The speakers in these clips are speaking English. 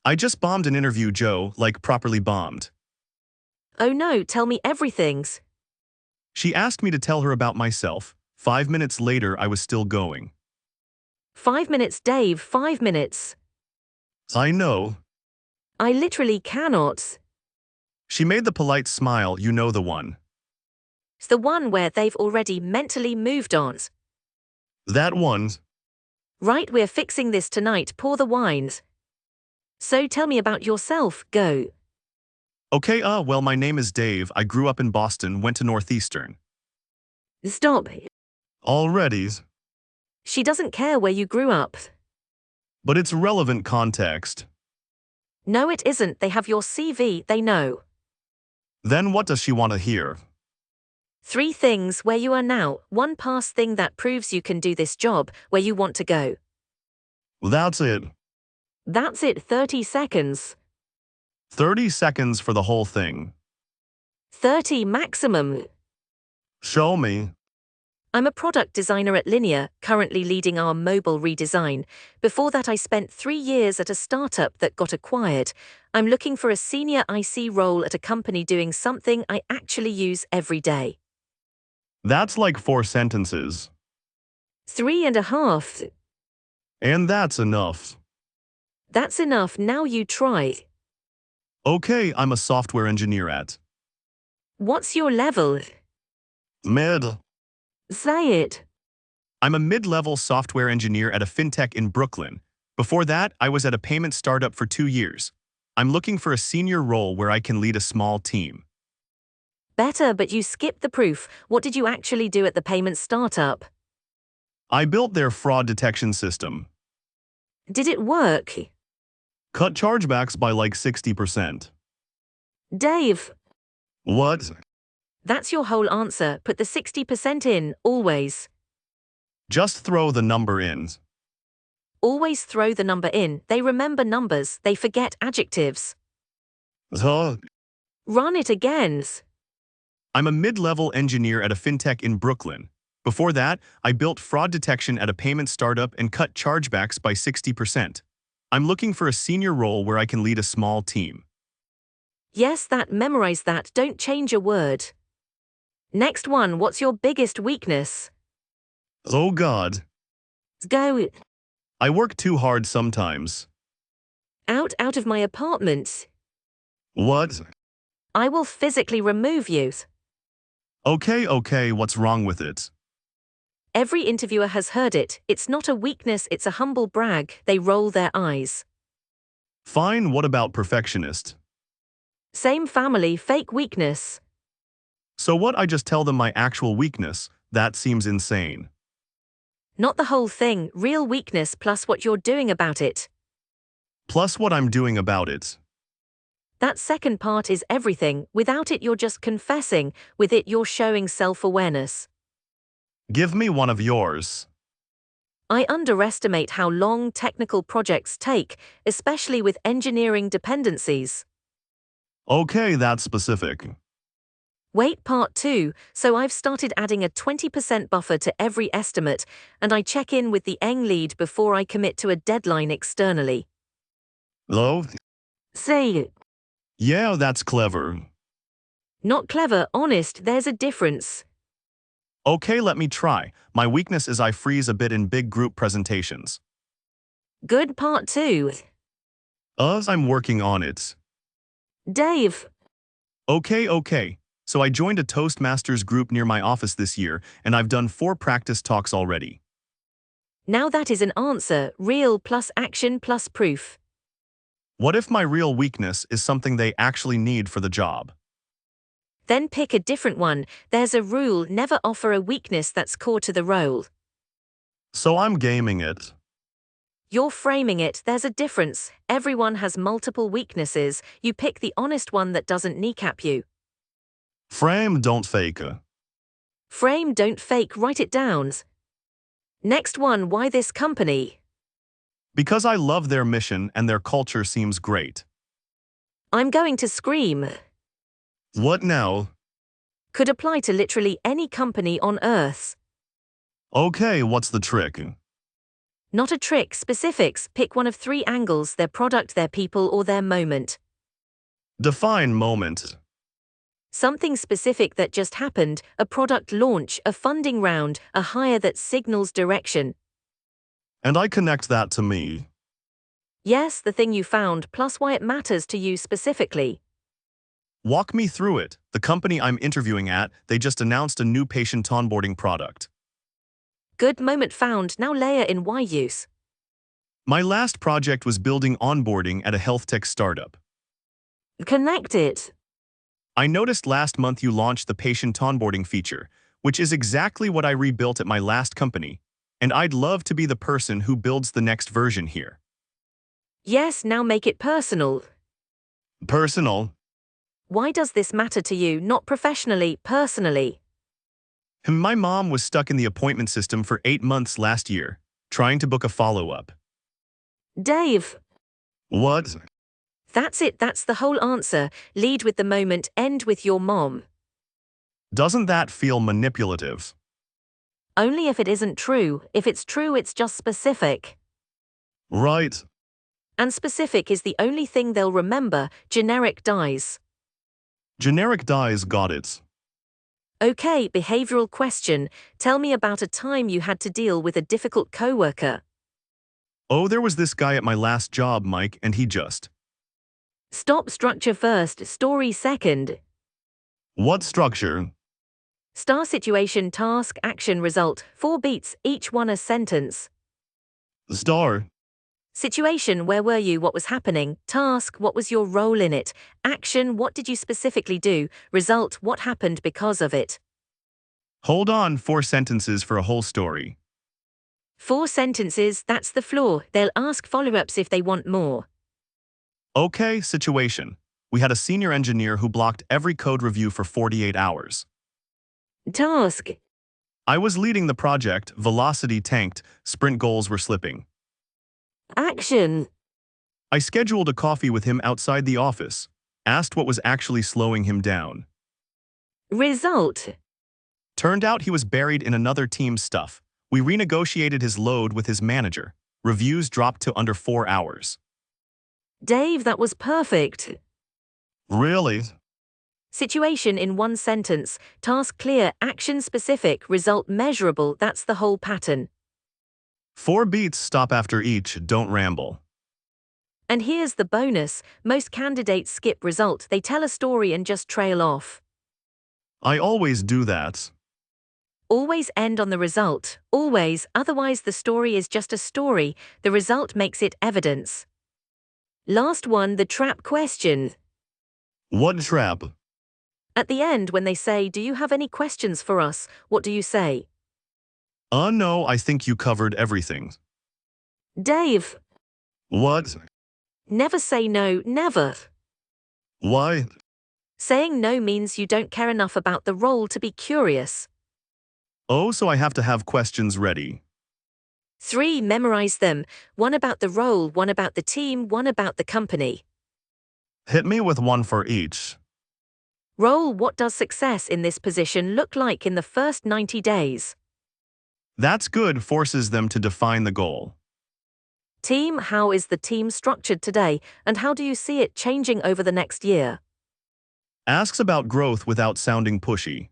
I just bombed an interview, Joe, like properly bombed. Oh no, tell me everything. She asked me to tell her about myself. 5 minutes later, I was still going. 5 minutes, Dave, 5 minutes. I know. I literally cannot. She made the polite smile, you know the one. It's the one where they've already mentally moved on. That one. Right, we're fixing this tonight, pour the wines. So tell me about yourself, go. Okay, well, my name is Dave. I grew up in Boston, went to Northeastern. Stop. Already. She doesn't care where you grew up. But it's relevant context. No, it isn't. They have your CV, they know. Then what does she want to hear? 3 things where you are now, 1 past thing that proves you can do this job, where you want to go. That's it. That's it, 30 seconds. 30 seconds for the whole thing. 30 maximum. Show me. I'm a product designer at Linear, currently leading our mobile redesign. Before that I spent 3 years at a startup that got acquired. I'm looking for a senior IC role at a company doing something I actually use every day. That's like 4 sentences. 3.5. And that's enough. That's enough, now you try. Okay, I'm a software engineer at. What's your level? Mid. Say it. I'm a mid-level software engineer at a fintech in Brooklyn. Before that, I was at a payment startup for 2 years. I'm looking for a senior role where I can lead a small team. Better, but you skipped the proof. What did you actually do at the payment startup? I built their fraud detection system. Did it work? Cut chargebacks by like 60%. Dave. What? That's your whole answer. Put the 60% in, always. Just throw the number in. Always throw the number in. They remember numbers, they forget adjectives. Huh? Run it again. I'm a mid-level engineer at a fintech in Brooklyn. Before that, I built fraud detection at a payment startup and cut chargebacks by 60%. I'm looking for a senior role where I can lead a small team. Yes, memorize that, don't change a word. Next one, what's your biggest weakness? Oh God. Go. I work too hard sometimes. Out of my apartment. What? I will physically remove you. Okay, what's wrong with it? Every interviewer has heard it. It's not a weakness, it's a humble brag. They roll their eyes. Fine, what about perfectionist? Same family, fake weakness. So what, I just tell them my actual weakness? That seems insane. Not the whole thing, real weakness plus what you're doing about it. Plus what I'm doing about it. That second part is everything. Without it you're just confessing, with it you're showing self-awareness. Give me one of yours. I underestimate how long technical projects take, especially with engineering dependencies. Okay, that's specific. Wait, part 2, so I've started adding a 20% buffer to every estimate, and I check in with the eng lead before I commit to a deadline externally. Hello? Say. Yeah, that's clever. Not clever, honest, there's a difference. Okay, let me try. My weakness is I freeze a bit in big group presentations. Good, part 2. I'm working on it. Dave. Okay. So I joined a Toastmasters group near my office this year, and I've done 4 practice talks already. Now that is an answer, real plus action plus proof. What if my real weakness is something they actually need for the job? Then pick a different one. There's a rule, never offer a weakness that's core to the role. So I'm gaming it. You're framing it, there's a difference. Everyone has multiple weaknesses. You pick the honest one that doesn't kneecap you. Frame, don't fake. Frame, don't fake, write it down. Next one, why this company? Because I love their mission and their culture seems great. I'm going to scream. What now? Could apply to literally any company on Earth. Okay, what's the trick? Not a trick, specifics, pick one of three angles: their product, their people, or their moment. Define moment. Something specific that just happened, a product launch, a funding round, a hire that signals direction. And I connect that to me. Yes, the thing you found, plus why it matters to you specifically. Walk me through it. The company I'm interviewing at, they just announced a new patient onboarding product. Good moment found, now layer in why use. My last project was building onboarding at a health tech startup. Connect it. I noticed last month you launched the patient onboarding feature, which is exactly what I rebuilt at my last company, and I'd love to be the person who builds the next version here. Yes, now make it personal. Personal. Why does this matter to you, not professionally, personally? My mom was stuck in the appointment system for 8 months last year, trying to book a follow-up. Dave. What? That's it, that's the whole answer. Lead with the moment, end with your mom. Doesn't that feel manipulative? Only if it isn't true. If it's true, it's just specific. Right. And specific is the only thing they'll remember. Generic dies. Generic dies, got it. Okay, behavioral question. Tell me about a time you had to deal with a difficult coworker. Oh, there was this guy at my last job, Mike, and he just... Stop, structure first, story second. What structure? Star, situation, task, action, result. 4 beats, each one a sentence. Star. Situation, where were you, what was happening? Task, what was your role in it? Action, what did you specifically do? Result, what happened because of it? Hold on, 4 sentences for a whole story. 4 sentences, that's the floor. They'll ask follow-ups if they want more. Okay, situation. We had a senior engineer who blocked every code review for 48 hours. Task. I was leading the project, velocity tanked, sprint goals were slipping. Action. I scheduled a coffee with him outside the office, asked what was actually slowing him down. Result. Turned out he was buried in another team's stuff. We renegotiated his load with his manager. Reviews dropped to under 4 hours. Dave, that was perfect. Really? Situation in 1 sentence, task clear, action specific, result measurable, that's the whole pattern. 4 beats, stop after each, don't ramble. And here's the bonus, most candidates skip result, they tell a story and just trail off. I always do that. Always end on the result, always, otherwise the story is just a story, the result makes it evidence. Last one, the trap question. What trap? At the end when they say, do you have any questions for us, what do you say? No, I think you covered everything. Dave. What? Never say no, never. Why? Saying no means you don't care enough about the role to be curious. Oh, so I have to have questions ready. 3, memorize them. 1 about the role, 1 about the team, 1 about the company. Hit me with 1 for each. Role, what does success in this position look like in the first 90 days? That's good, forces them to define the goal. Team, how is the team structured today, and how do you see it changing over the next year? Asks about growth without sounding pushy.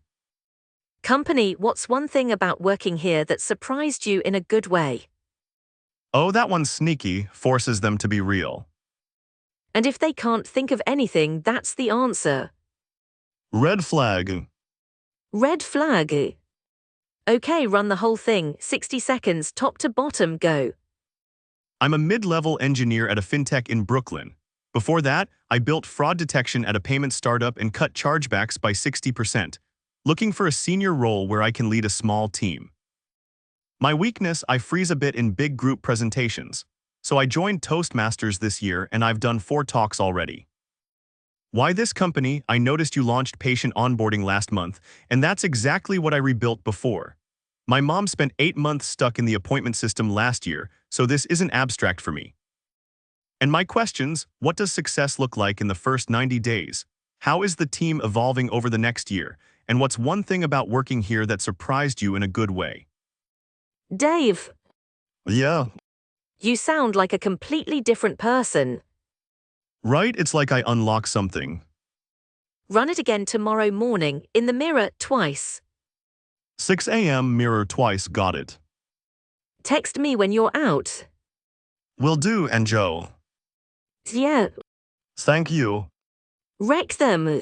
Company, what's one thing about working here that surprised you in a good way? Oh, that one's sneaky, forces them to be real. And if they can't think of anything, that's the answer. Red flag. Red flag. Okay, run the whole thing, 60 seconds, top to bottom, go. I'm a mid-level engineer at a fintech in Brooklyn. Before that, I built fraud detection at a payment startup and cut chargebacks by 60%. Looking for a senior role where I can lead a small team. My weakness, I freeze a bit in big group presentations. So I joined Toastmasters this year and I've done 4 talks already. Why this company? I noticed you launched patient onboarding last month, and that's exactly what I rebuilt before. My mom spent 8 months stuck in the appointment system last year, so this isn't abstract for me. And my questions, what does success look like in the first 90 days? How is the team evolving over the next year? And what's one thing about working here that surprised you in a good way? Dave. Yeah. You sound like a completely different person. Right? It's like I unlock something. Run it again tomorrow morning, in the mirror, twice. 6 a.m. mirror twice, got it. Text me when you're out. Will do, and Joe. Yeah, Thank you. wreck them.